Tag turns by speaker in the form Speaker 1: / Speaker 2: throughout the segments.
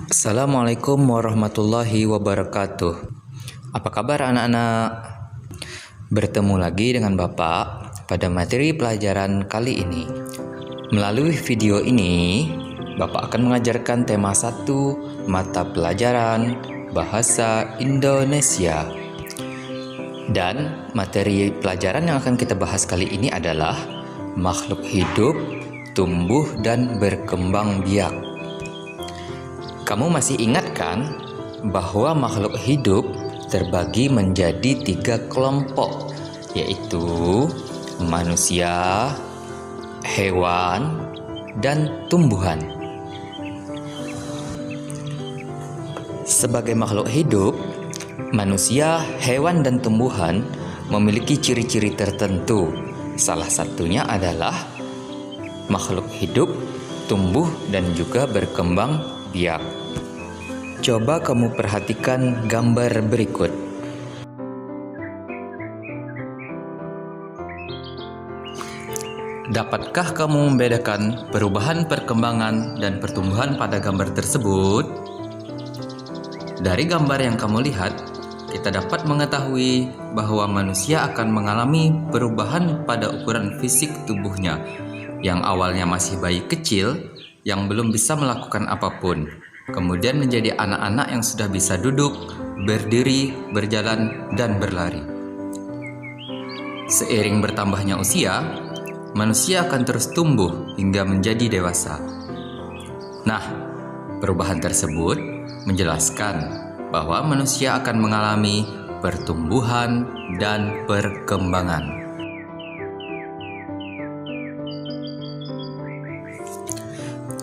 Speaker 1: Assalamualaikum warahmatullahi wabarakatuh. Apa kabar anak-anak? Bertemu lagi dengan Bapak pada materi pelajaran kali ini. Melalui video ini, Bapak akan mengajarkan tema 1 mata pelajaran Bahasa Indonesia. Dan materi pelajaran yang akan kita bahas kali ini adalah makhluk hidup, tumbuh dan berkembang biak. Kamu masih ingat kan bahwa makhluk hidup terbagi menjadi 3 kelompok, yaitu manusia, hewan, dan tumbuhan. Sebagai makhluk hidup, manusia, hewan, dan tumbuhan memiliki ciri-ciri tertentu. Salah satunya adalah makhluk hidup, tumbuh, dan juga berkembang biak. Coba kamu perhatikan gambar berikut. Dapatkah kamu membedakan perubahan perkembangan dan pertumbuhan pada gambar tersebut? Dari gambar yang kamu lihat, kita dapat mengetahui bahwa manusia akan mengalami perubahan pada ukuran fisik tubuhnya, yang awalnya masih bayi kecil yang belum bisa melakukan apapun, kemudian menjadi anak-anak yang sudah bisa duduk, berdiri, berjalan, dan berlari. Seiring bertambahnya usia, manusia akan terus tumbuh hingga menjadi dewasa. Nah, perubahan tersebut menjelaskan bahwa manusia akan mengalami pertumbuhan dan perkembangan.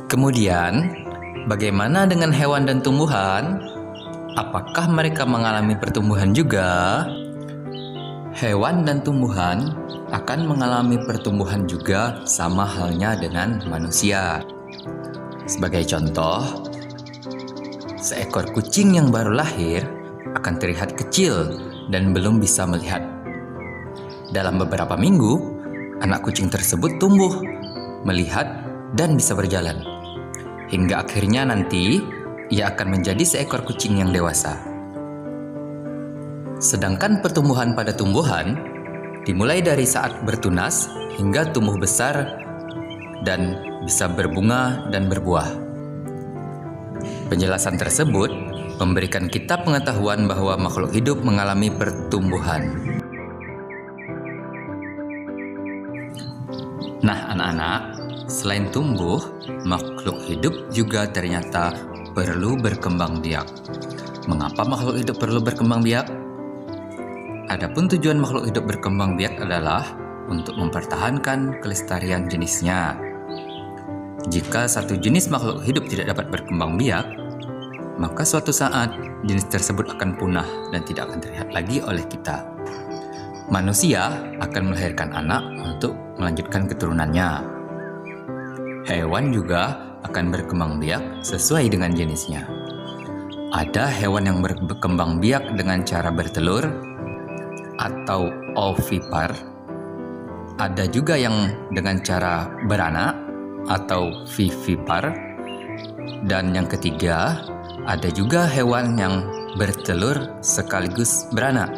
Speaker 1: Kemudian, bagaimana dengan hewan dan tumbuhan? Apakah mereka mengalami pertumbuhan juga? Hewan dan tumbuhan akan mengalami pertumbuhan juga, sama halnya dengan manusia. Sebagai contoh, seekor kucing yang baru lahir akan terlihat kecil dan belum bisa melihat. Dalam beberapa minggu, anak kucing tersebut tumbuh, melihat, dan bisa berjalan. Hingga akhirnya nanti, ia akan menjadi seekor kucing yang dewasa. Sedangkan pertumbuhan pada tumbuhan dimulai dari saat bertunas hingga tumbuh besar dan bisa berbunga dan berbuah. Penjelasan tersebut memberikan kita pengetahuan bahwa makhluk hidup mengalami pertumbuhan. Nah, anak-anak, selain tumbuh, makhluk hidup juga ternyata perlu berkembang biak. Mengapa makhluk hidup perlu berkembang biak? Adapun tujuan makhluk hidup berkembang biak adalah untuk mempertahankan kelestarian jenisnya. Jika satu jenis makhluk hidup tidak dapat berkembang biak, maka suatu saat jenis tersebut akan punah dan tidak akan terlihat lagi oleh kita. Manusia akan melahirkan anak untuk melanjutkan keturunannya. Hewan juga akan berkembang biak sesuai dengan jenisnya. Ada hewan yang berkembang biak dengan cara bertelur atau ovipar. Ada juga yang dengan cara beranak atau vivipar. Dan yang ketiga, ada juga hewan yang bertelur sekaligus beranak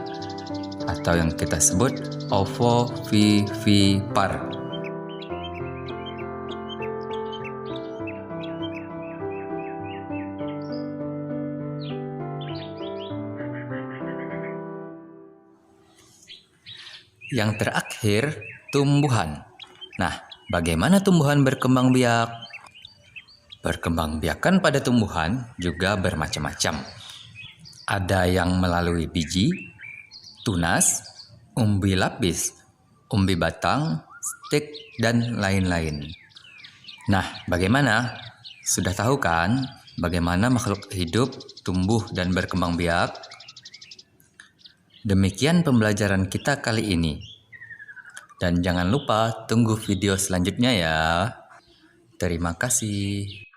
Speaker 1: atau yang kita sebut ovovivipar. Yang terakhir, tumbuhan. Nah, bagaimana tumbuhan berkembang biak? Perkembangbiakan pada tumbuhan juga bermacam-macam. Ada yang melalui biji, tunas, umbi lapis, umbi batang, stek, dan lain-lain. Nah, bagaimana? Sudah tahu kan bagaimana makhluk hidup tumbuh dan berkembang biak? Demikian pembelajaran kita kali ini. Dan jangan lupa tunggu video selanjutnya ya. Terima kasih.